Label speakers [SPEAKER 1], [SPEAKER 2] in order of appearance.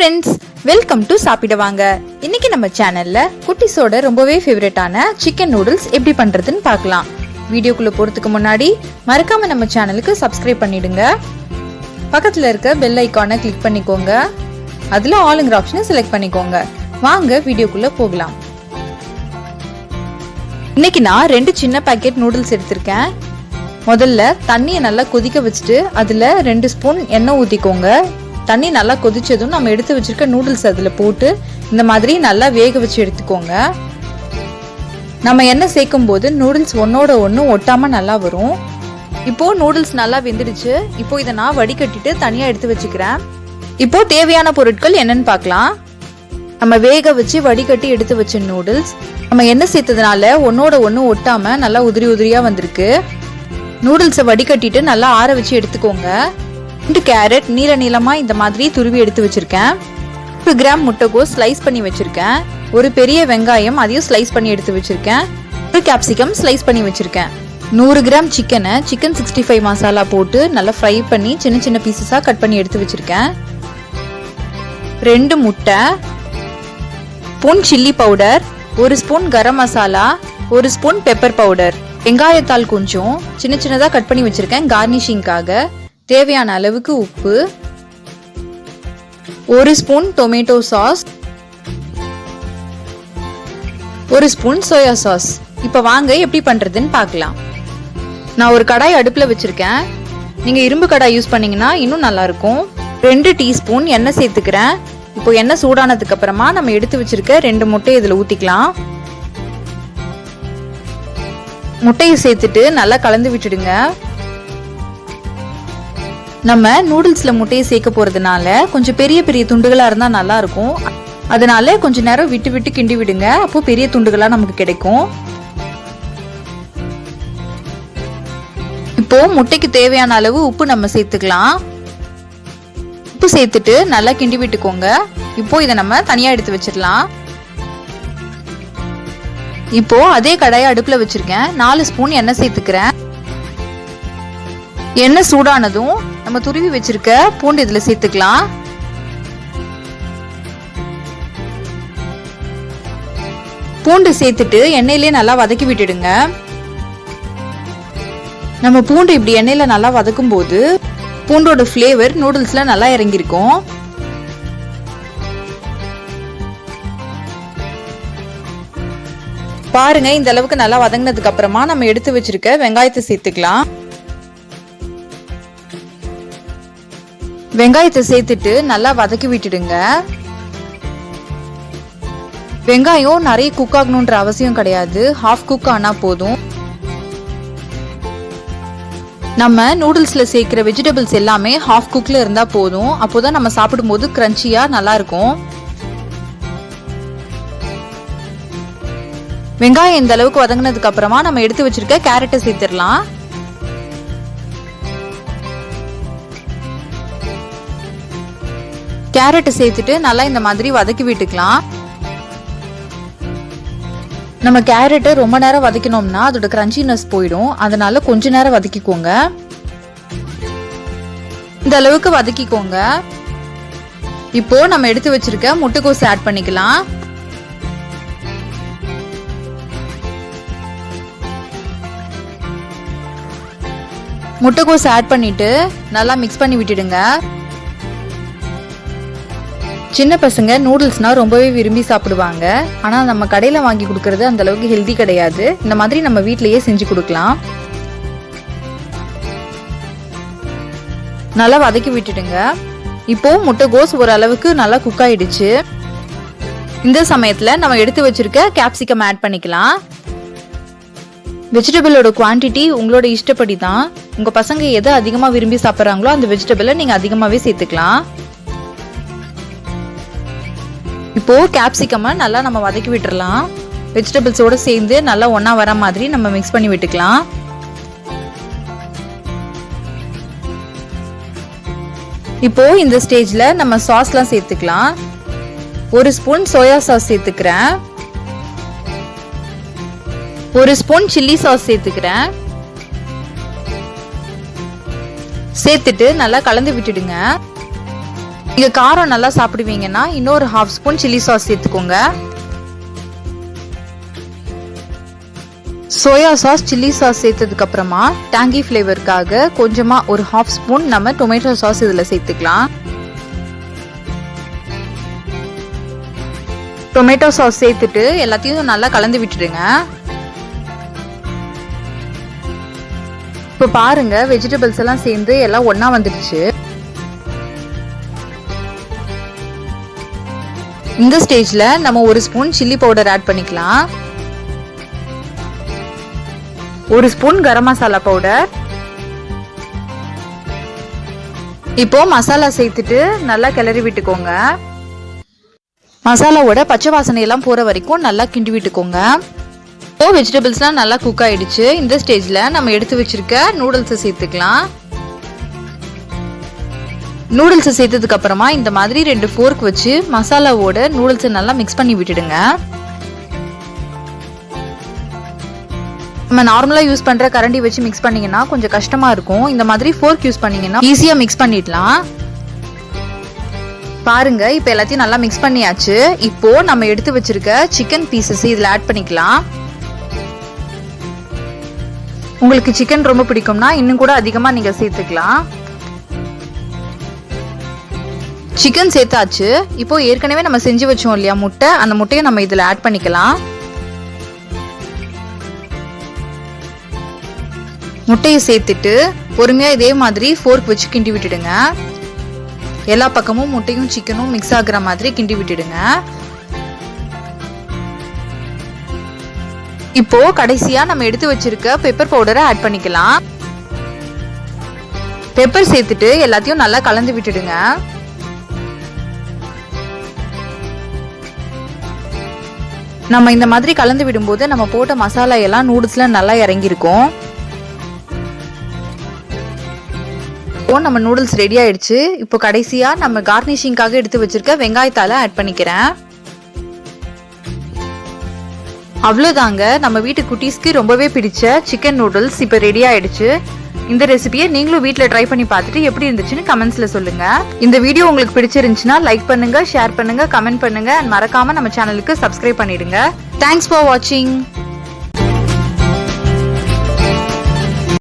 [SPEAKER 1] Friends, welcome to சாப்பிட வாங்க. இன்னைக்கு நம்ம சேனல்ல குட்டிஸோட ரொம்பவே ஃபேவரட்டான சிக்கன் நூடுல்ஸ் எப்படி பண்றதுன்னு பார்க்கலாம். வீடியோக்குள்ள போறதுக்கு முன்னாடி மறக்காம நம்ம சேனலுக்கு சப்ஸ்கிரைப் பண்ணிடுங்க. பக்கத்துல இருக்க பெல் ஐகானை கிளிக் பண்ணிக்கோங்க. அதுல ஆல்ங்கிற ஆப்ஷனை செலக்ட் பண்ணிக்கோங்க. வாங்க வீடியோக்குள்ள போகலாம். இன்னைக்கு நான் 2 சின்ன பாக்கெட் நூடுல்ஸ் எடுத்திருக்கேன். முதல்ல தண்ணியை நல்லா கொதிக்க வச்சுட்டு அதுல 2 ஸ்பூன் எண்ணெய் ஊத்திக்கோங்க. தண்ணி நல்லா கொதிச்சதும் நம்ம எடுத்து வச்சிருக்க நூடுல்ஸ் அதுல போட்டு இந்த மாதிரி நல்லா வேக வச்சு எடுத்துக்கோங்க. நம்ம எண்ணெய் சேர்க்கும் போது நூடுல்ஸ் ஒன்னோட ஒன்று ஒட்டாம நல்லா வரும். இப்போ நூடுல்ஸ் நல்லா வெந்துடுச்சு. இப்போ இதை நான் வடிகட்டிட்டு தனியா எடுத்து வச்சுக்கிறேன். இப்போ தேவையான பொருட்கள் என்னன்னு பார்க்கலாம். நம்ம வேக வச்சு வடிகட்டி எடுத்து வச்ச நூடுல்ஸ் நம்ம எண்ணெய் சேர்த்ததுனால ஒன்னோட ஒன்று ஒட்டாம நல்லா உதிரி உதிரியா வந்திருக்கு. நூடுல்ஸை வடிகட்டிட்டு நல்லா ஆற வச்சு எடுத்துக்கோங்க. 2 கேரட் நீல நீளமா இந்த மாதிரி துருவி எடுத்து வச்சிருக்கேன். 1 கிராம் முட்டைகோஸ் ஸ்லைஸ் பண்ணி வச்சிருக்கேன். ஒரு பெரிய வெங்காயம் அதையும் ஸ்லைஸ் பண்ணி எடுத்து வச்சிருக்கேன். 1 கேப்சிகம் ஸ்லைஸ் பண்ணி வச்சிருக்கேன். 100 கிராம் சிக்கன் 65 மசாலா போட்டு நல்லா ஃப்ரை பண்ணி சின்ன சின்ன பீசஸா கட் பண்ணி எடுத்து வச்சிருக்கேன். 2 முட்டை, spoon chilli powder, 1 spoon garam masala, 1 spoon pepper powder, வெங்காயத்தாள் கொஞ்சம் சின்ன சின்னதா கட் பண்ணி வச்சிருக்கேன் கார்னிஷிங்காக. தேவையான அளவுக்கு உப்பு, 1 spoon tomato sauce, 1 spoon soya sauce. இப்ப வாங்க எப்படி பண்றதுன்னு பார்க்கலாம். நான் ஒரு கடாய் அடுப்புல வச்சிருக்கேன். நீங்க இரும்பு கடாய் யூஸ் பண்ணீங்கன்னா இன்னும் நல்லா இருக்கும். 2 டீஸ்பூன் எண்ணெய் சேர்த்துக்கிறேன். இப்போ எண்ணெய் சூடானதுக்கு அப்புறமா நம்ம எடுத்து வச்சிருக்க 2 முட்டையை இதுல ஊத்திக்கலாம். முட்டையை சேர்த்துட்டு நல்லா கலந்து விட்டுடுங்க. நம்ம நூடுல்ஸ்ல முட்டையை சேர்க்க போறதுனால கொஞ்சம் பெரிய பெரிய துண்டுகளா இருந்தா நல்லா இருக்கும். அதனால கொஞ்ச நேரம் விட்டு விட்டு கிண்டி விடுங்க. அப்போ பெரிய துண்டுகளா நமக்கு கிடைக்கும். இப்போ முட்டைக்கு தேவையான அளவு உப்பு நம்ம சேர்த்துக்கலாம். உப்பு சேர்த்துட்டு நல்லா கிண்டி விட்டுக்கோங்க. இப்போ இதை நம்ம தனியா எடுத்து வச்சிடலாம். இப்போ அதே கடாயை அடுப்புல வச்சிருக்கேன். 4 ஸ்பூன் எண்ணெய் சேர்த்துக்கிறேன். எண்ணெய் சூடானதும் நம்ம துருவி வச்சிருக்க பூண்டு இதுல சேர்த்துக்கலாம். பூண்டு சேர்த்துட்டு எண்ணெயிலே நல்லா வதக்கி விட்டுடுங்க. நம்ம பூண்டு இப்படி எண்ணெயில நல்லா வதக்கும் போது பூண்டோட ஃபிளேவர் நூடுல்ஸ்ல நல்லா இறங்கிருக்கும். பாருங்க, இந்த அளவுக்கு நல்லா வதங்கினதுக்கு அப்புறமா நம்ம எடுத்து வச்சிருக்க வெங்காயத்தை சேர்த்துக்கலாம். வெங்காயத்தை சேர்த்துட்டு நல்லா வதக்கி விட்டுடுங்க. வெங்காயம் நிறைய குக் ஆகணும்ன்ற அவசியம் கிடையாது. ஹாஃப் குக் ஆனா போதும். நம்ம நூடுல்ஸ்ல சேர்க்கிற வெஜிடபிள்ஸ் எல்லாமே ஹாஃப் குக்ல இருந்தா போதும். அப்போதான் நம்ம சாப்பிடும்போது கிரன்ச்சியா நல்லா இருக்கும். வெங்காயம் இந்த அளவுக்கு வதங்கினதுக்கு அப்புறமா நம்ம எடுத்து வச்சிருக்க கேரட்டை சேர்த்துடலாம். கேரட்டை சேர்த்துட்டு நல்லா இந்த மாதிரி வதக்கி விட்டுக்கலாம். நம்ம கேரட்டை ரொம்ப நேரம் வதக்கினோம்னா அதோட கிரன்ச்சினஸ் போயிடும். அதனால கொஞ்ச நேரம் வதக்கிக்கோங்க. இந்த அளவுக்கு வதக்கிக்கோங்க. இப்போ நம்ம எடுத்து வச்சிருக்க முட்டைகோஸ் ஆட் பண்ணிக்கலாம். முட்டைகோஸ் ஆட் பண்ணிட்டு நல்லா மிக்ஸ் பண்ணி விட்டுடுங்க. சின்ன பசங்க நூடுல்ஸ்னா ரொம்பவே விரும்பி சாப்பிடுவாங்க. ஆனா நம்ம கடையில வாங்கி கொடுக்கறது அந்த அளவுக்கு ஹெல்தி கிடையாது. இந்த மாதிரி நம்ம வீட்லயே செஞ்சு கொடுக்கலாம். நல்லா வதக்கி விட்டுடுங்க. இப்போ முட்டைகோஸ் ஓரளவுக்கு நல்லா குக் ஆயிடுச்சு. இந்த சமயத்துல நம்ம எடுத்து வச்சிருக்க கேப்சிகம் ஆட் பண்ணிக்கலாம். வெஜிடபிளோட குவான்டிட்டி உங்களோட இஷ்டப்படி தான். உங்க பசங்க எதை அதிகமா விரும்பி சாப்பிட்றாங்களோ அந்த வெஜிடபிளை நீங்க அதிகமாவே சேர்த்துக்கலாம். இப்போ கேப்சிகமை நல்லா நம்ம வதக்கி விட்டுறலாம். வெஜிடபிள்ஸோட சேர்ந்து நல்லா ஒண்ணா வர மாதிரி நம்ம மிக்ஸ் பண்ணி விட்டுக்கலாம். இப்போ இந்த ஸ்டேஜ்ல நம்ம சாஸ்லாம் சேர்த்துக்கலாம். 1 ஸ்பூன் சோயா சாஸ் சேர்த்துக்கிறேன். 1 ஸ்பூன் சில்லி சாஸ் சேர்த்துக்கிறேன். சேர்த்துட்டு நல்லா கலந்து விட்டுடுங்க. நீங்க காரம் நல்லா சாப்பிடுவீங்கன்னா இன்னொரு 1/2 ஸ்பூன் சில்லி சாஸ் சேர்த்துக்கோங்க. சோயா சாஸ், சில்லி சாஸ் சேர்த்ததுக்கு அப்புறமா டேங்கி ஃப்ளேவருக்காக கொஞ்சமா ஒரு 1/2 ஸ்பூன் நம்ம டொமேட்டோ சாஸ் இதுல சேர்த்துக்கலாம். டொமேட்டோ சாஸ் சேர்த்துட்டு எல்லாத்தையும் நல்லா கலந்து விட்டுடுங்க. இப்போ பாருங்க, வெஜிடபிள்ஸ் எல்லாம் சேர்ந்து எல்லாம் ஒண்ணா வந்துடுச்சு. இந்த ஸ்டேஜ்ல நம்ம 1 ஸ்பூன் சில்லி பவுடர் ஆட் பண்ணிக்கலாம். 1 ஸ்பூன் கரம் மசாலா பவுடர். இப்போ மசாலா சேர்த்துட்டு நல்லா கிளறி விட்டுக்கோங்க. மசாலாவோட பச்சை வாசனை எல்லாம் போற வரைக்கும் நல்லா கிண்டி விட்டுக்கோங்க. இப்போ வெஜிடபிள்ஸ்லாம் நல்லா குக் ஆயிடுச்சு. இந்த ஸ்டேஜ்ல நம்ம எடுத்து வச்சிருக்க நூடுல்ஸை சேர்த்துக்கலாம். நூடுல்ஸை சேர்த்ததுக்கு அப்புறமா இந்த மாதிரி 2 ஃபோர்க் வச்சு மசாலாவோட நூடுல்ஸை நல்லா மிக்ஸ் பண்ணி விட்டுடுங்க. நம்ம நார்மலா யூஸ் பண்ற கரண்டி வச்சு மிக்ஸ் பண்ணீங்கன்னா கொஞ்சம் கஷ்டமா இருக்கும். இந்த மாதிரி ஃபோர்க் யூஸ் பண்ணீங்கன்னா ஈஸியா மிக்ஸ் பண்ணிடலாம். பாருங்க, இப்போ எல்லாத்தையும் நல்லா மிக்ஸ் பண்ணியாச்சு. இப்போ நம்ம எடுத்து வச்சிருக்க சிக்கன் பீசஸ் இதுல ஆட் பண்ணிக்கலாம். உங்களுக்கு சிக்கன் ரொம்ப பிடிக்கும்னா இன்னும் கூட அதிகமா நீங்க சேர்த்துக்கலாம். சிக்கன் சேர்த்தாச்சு. இப்போ ஏற்கனவே நம்ம செஞ்சு வச்சோம் இல்லையா முட்டை, அந்த முட்டையை நம்ம இதுல ஆட் பண்ணிக்கலாம். முட்டையை சேர்த்துட்டு பொறுமையா இதே மாதிரி ஃபோர்க் வச்சு கிண்டி விட்டுடுங்க. எல்லா பக்கமும் முட்டையும் சிக்கனும் மிக்ஸ் ஆகுற மாதிரி கிண்டி விட்டுடுங்க. இப்போ கடைசியா நம்ம எடுத்து வச்சிருக்க பெப்பர் பவுடரை ஆட் பண்ணிக்கலாம். பெப்பர் சேர்த்துட்டு எல்லாத்தையும் நல்லா கலந்து விட்டுடுங்க. நம்ம இந்த மாதிரி கலந்து விடும்போது நம்ம போட்ட மசாலா எல்லாம் நூடுல்ஸ்ல நல்லா இறங்கியிருக்கும். இப்போ நம்ம நூடுல்ஸ் ரெடி ஆயிடுச்சு. இப்போ கடைசியா நம்ம கார்னிஷிங்காக எடுத்து வச்சிருக்க வெங்காயத்தால ஆட் பண்ணிக்கிறேன். அவ்வளோதாங்க, நம்ம வீட்டு குட்டீஸ்க்கு ரொம்பவே பிடிச்ச சிக்கன் நூடுல்ஸ் இப்போ ரெடி ஆயிடுச்சு. இந்த ரெசிபியை நீங்களும் வீட்டில் ட்ரை பண்ணி பார்த்துட்டு எப்படி இருந்துச்சுன்னு கமெண்ட்ஸ்ல சொல்லுங்க. இந்த வீடியோ உங்களுக்கு பிடிச்சிருந்துச்சுன்னா லைக் பண்ணுங்க, ஷேர் பண்ணுங்க, கமெண்ட் பண்ணுங்க, அண்ட் மறக்காம நம்ம சேனலுக்கு சப்ஸ்கிரைப் பண்ணிடுங்க. தேங்க்ஸ் ஃபார் வாட்சிங்.